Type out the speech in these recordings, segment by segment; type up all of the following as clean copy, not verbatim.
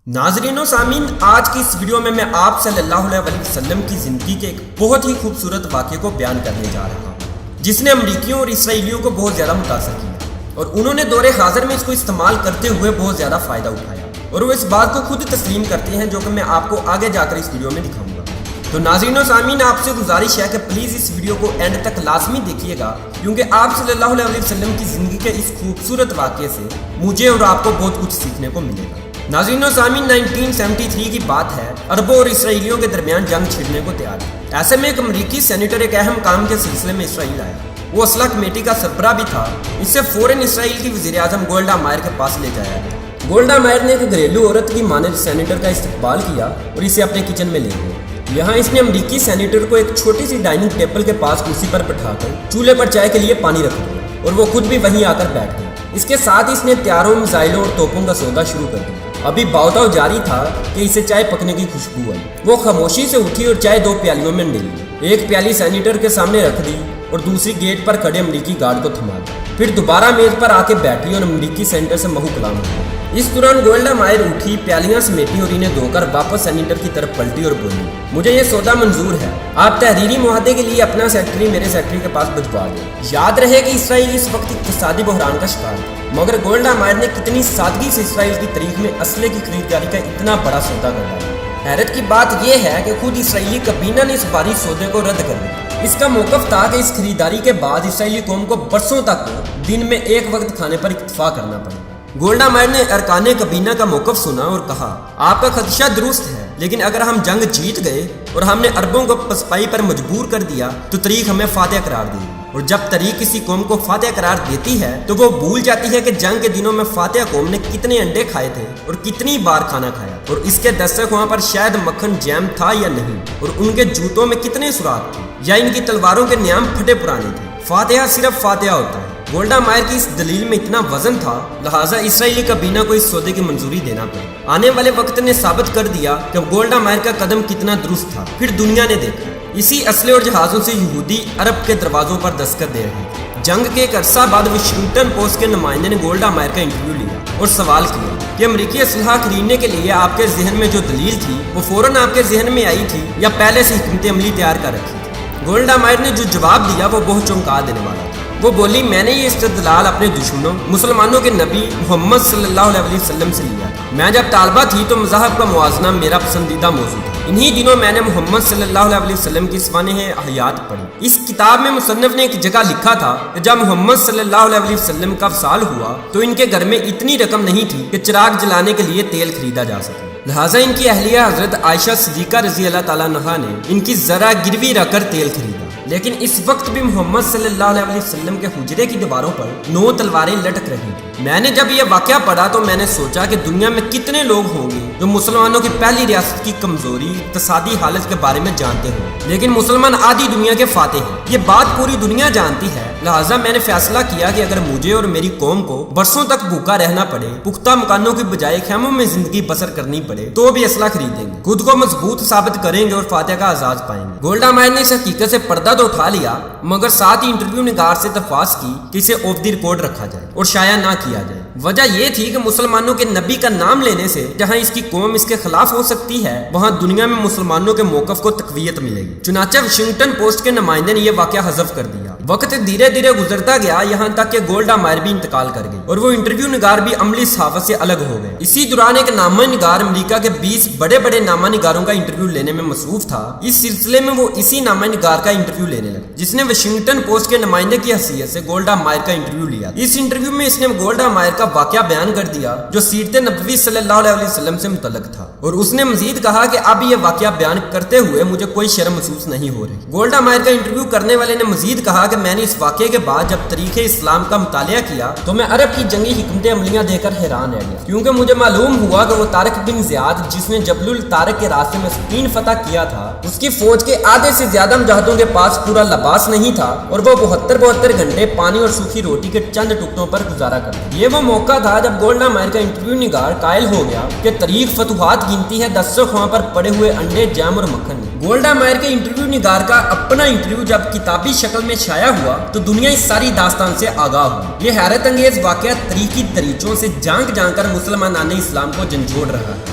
ناظرین و سامعین، آج کی اس ویڈیو میں آپ صلی اللہ علیہ وسلم کی زندگی کے ایک بہت ہی خوبصورت واقعے کو بیان کرنے جا رہا ہوں جس نے امریکیوں اور اسرائیلیوں کو بہت زیادہ متاثر کیا اور انہوں نے دور حاضر میں اس کو استعمال کرتے ہوئے بہت زیادہ فائدہ اٹھایا اور وہ اس بات کو خود تسلیم کرتے ہیں جو کہ میں آپ کو آگے جا کر اس ویڈیو میں دکھاؤں گا۔ تو ناظرین و سامعین، آپ سے گزارش ہے کہ پلیز اس ویڈیو کو اینڈ تک لازمی دیکھیے گا کیونکہ آپ صلی اللہ علیہ وسلم کی زندگی کے اس خوبصورت واقعے سے مجھے اور آپ کو بہت کچھ سیکھنے کو ملے گا۔ ناظرین و سامعین، 1973 کی بات ہے، عربوں اور اسرائیلیوں کے درمیان جنگ چھڑنے کو تیار ہے۔ ایسے میں ایک امریکی سینیٹر ایک اہم کام کے سلسلے میں اسرائیل آیا۔ وہ اسلحہ کمیٹی کا سربراہ بھی تھا۔ اس سے فوراً اسرائیل کی وزیر اعظم گولڈا مائر کے پاس لے جایا گیا۔ گولڈا مائر نے ایک گھریلو عورت کی مانند سینیٹر کا استقبال کیا اور اسے اپنے کچن میں لے گئے۔ یہاں اس نے امریکی سینیٹر کو ایک چھوٹی سی ڈائننگ ٹیبل کے پاس کرسی پر بٹھا کر چولہے پر چائے کے لیے پانی رکھ دیا اور وہ خود بھی وہیں آ کر بیٹھ گیا۔ اس کے ساتھ اس نے ہتھیاروں، میزائلوں اور توپوں کا سودا شروع کر دیا۔ ابھی باؤتاؤ جاری تھا کہ اسے چائے پکنے کی خوشبو آئی۔ وہ خاموشی سے اٹھی اور چائے 2 پیالیوں میں ڈال لی۔ ایک پیالی سینیٹر کے سامنے رکھ دی اور دوسری گیٹ پر کھڑے امریکی گارڈ کو تھما دی۔ پھر دوبارہ میز پر آ کے بیٹھی اور امریکی سینیٹر سے مہو کلام ہوا۔ اس دوران گولڈا مائر اٹھی، پیالیاں سمیٹی اور انہیں دھو کر واپس سینیٹر کی طرف پلٹی اور بولی، مجھے یہ سودا منظور ہے، آپ تحریری معاہدے کے لیے اپنا سیکٹری میرے سیکٹری کے پاس بھجوا دیں۔ یاد رہے کہ اسرائیل اس وقت اقتصادی بحران کا شکار تھا، مگر گولڈا مائر نے کتنی سادگی سے اسرائیل کی تاریخ میں اسلحے کی خریداری کا اتنا بڑا سودا کر ڈالا۔ حیرت کی بات یہ ہے کہ خود اسرائیلی کابینہ نے اس بھاری سودے کو رد کر دیا۔ اس کا موقف تھا کہ اس خریداری کے بعد اسرائیلی قوم کو برسوں تک دن میں ایک وقت کھانے پر اکتفا کرنا پڑے۔ گولڈا مائر نے ارکان کابینہ کا موقف سنا اور کہا، آپ کا خدشہ درست ہے، لیکن اگر ہم جنگ جیت گئے اور ہم نے عربوں کو پسپائی پر مجبور کر دیا تو تاریخ ہمیں فاتح قرار دے گی، اور جب تاریخ کسی قوم کو فاتح قرار دیتی ہے تو وہ بھول جاتی ہے کہ جنگ کے دنوں میں فاتح قوم نے کتنے انڈے کھائے تھے اور کتنی بار کھانا کھایا، اور اس کے دسترخواں پر شاید مکھن جیم تھا یا نہیں، اور ان کے جوتوں میں کتنے سوراخ تھے، یا ان کی تلواروں کے نیام پھٹے پرانے تھے۔ فاتحہ صرف فاتحہ ہوتا ہے۔ گولڈا مائر کی اس دلیل میں اتنا وزن تھا، لہٰذا اسرائیلی کابینہ کو اس سودے کی منظوری دینا پڑی۔ آنے والے وقت نے ثابت کر دیا کہ گولڈا مائر کا قدم کتنا درست تھا۔ پھر دنیا نے دیکھا، اسی اسلحے اور جہازوں سے یہودی عرب کے دروازوں پر دستک دے رہے تھے۔ جنگ کے ایک عرصہ بعد واشنگٹن پوسٹ کے نمائندے نے گولڈا مائر کا انٹرویو لیا اور سوال کیا کہ امریکی اسلحہ خریدنے کے لیے آپ کے ذہن میں جو دلیل تھی وہ فوراً آپ کے ذہن میں آئی تھی یا پہلے سے حکمت عملی تیار کر رکھی تھی؟ گولڈا مائر نے جو جواب دیا وہ بہت چونکا دینے والا تھا۔ وہ بولی، میں نے یہ استدلال اپنے دشمنوں مسلمانوں کے نبی محمد صلی اللہ علیہ وسلم سے لیا تھا۔ میں جب طالبہ تھی تو مذہب کا موازنہ میرا پسندیدہ موضوع تھا۔ انہی دنوں میں نے محمد صلی اللہ علیہ وسلم کی سوانح حیات پڑھی۔ اس کتاب میں مصنف نے ایک جگہ لکھا تھا کہ جب محمد صلی اللہ علیہ وسلم کا وصال ہوا تو ان کے گھر میں اتنی رقم نہیں تھی کہ چراغ جلانے کے لیے تیل خریدا جا سکے، لہٰذا ان کی اہلیہ حضرت عائشہ صدیقہ رضی اللہ تعالیٰ عنہا نے ان کی ذرا گروی رکھ کر تیل خریدا۔ لیکن اس وقت بھی محمد صلی اللہ علیہ وسلم کے حجرے کی دیواروں پر 9 تلواریں لٹک رہی تھیں۔ میں نے جب یہ واقعہ پڑھا تو میں نے سوچا کہ دنیا میں کتنے لوگ ہوں گے جو مسلمانوں کی پہلی ریاست کی کمزوری، اقتصادی حالت کے بارے میں جانتے ہوں، لیکن مسلمان آدھی دنیا کے فاتح ہیں۔ یہ بات پوری دنیا جانتی ہے، لہٰذا میں نے فیصلہ کیا کہ اگر مجھے اور میری قوم کو برسوں تک بھوکا رہنا پڑے، پختہ مکانوں کی بجائے خیموں میں زندگی بسر کرنی پڑے، تو بھی اسلحہ خریدیں گے، خود کو مضبوط ثابت کریں گے اور فاتح کا اعزاز پائیں گے۔ گولڈا مائر نے اس حقیقت سے پردہ تو اٹھا لیا، مگر ساتھ ہی انٹرویو نگار سے درخواست کی کہ اسے آف دی ریکارڈ رکھا جائے اور شائع نہ کیا جائے۔ وجہ یہ تھی کہ مسلمانوں کے نبی کا نام لینے سے جہاں اس کی قوم اس کے خلاف ہو سکتی ہے، وہاں دنیا میں مسلمانوں کے موقف کو تقویت ملے گی۔ چنانچہ واشنگٹن پوسٹ کے نمائندے نے یہ واقعہ حذف کر دیا۔ وقت دھیرے دھیرے گزرتا گیا، یہاں تک کہ گولڈا مائر بھی انتقال کر گئی اور وہ انٹرویو نگار بھی عملی صحافت سے الگ ہو گئے۔ اسی دوران ایک نامہ نگار امریکہ کے 20 بڑے بڑے نامہ نگاروں کا انٹرویو لینے میں مصروف تھا۔ اس سلسلے میں وہ اسی نامہ نگار کا انٹرویو لینے لگا جس نے واشنگٹن پوسٹ کے نمائندے کی حیثیت سے گولڈا مائر کا انٹرویو لیا۔ اس انٹرویو میں اس نے گولڈا مائر کا واقعہ بیان کر دیا جو سیرت نبوی صلی اللہ علیہ وسلم سے متعلق تھا، اور اس نے مزید کہا کہ اب یہ واقعہ بیان کرتے ہوئے مجھے کوئی شرم محسوس نہیں ہو رہی۔ گولڈا مائر کا انٹرویو کرنے والے نے مزید کہا کہ میں نے اس واقعے کے بعد جب تاریخ اسلام کا مطالعہ کیا تو میں عرب کی جنگی حکمت عملیاں دیکھ کر حیران رہ گیا، کیونکہ مجھے معلوم ہوا کہ وہ طارق بن زیاد جس نے جبل الطارق کے راستے میں اسپین فتح کیا تھا، اس کی فوج کے آدھے سے زیادہ مجاہدوں کے پاس پورا لباس نہیں تھا اور وہ 72 گھنٹے پانی اور سوکھی روٹی کے چند ٹکڑوں پر گزارا کرتے۔ یہ وہ موقع تھا جب گولڈا مائر کا انٹرویو نگار قائل ہو گیا کہ تاریخ فتوحات گنتی ہے دسترخواں پر پڑے ہوئے انڈے، جیم اور مکھن۔ گولڈا مائر کے انٹرویو نگار کا اپنا انٹرویو جب کتابی شکل میں شائع ہوا تو دنیا اس ساری داستان سے آگاہ ہوئی۔ یہ حیرت انگیز واقعہ تاریخی دریچوں سے جھانک جھانک کر مسلمانان اسلام کو جھنجھوڑ رہا ہے۔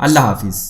Allah Hafiz.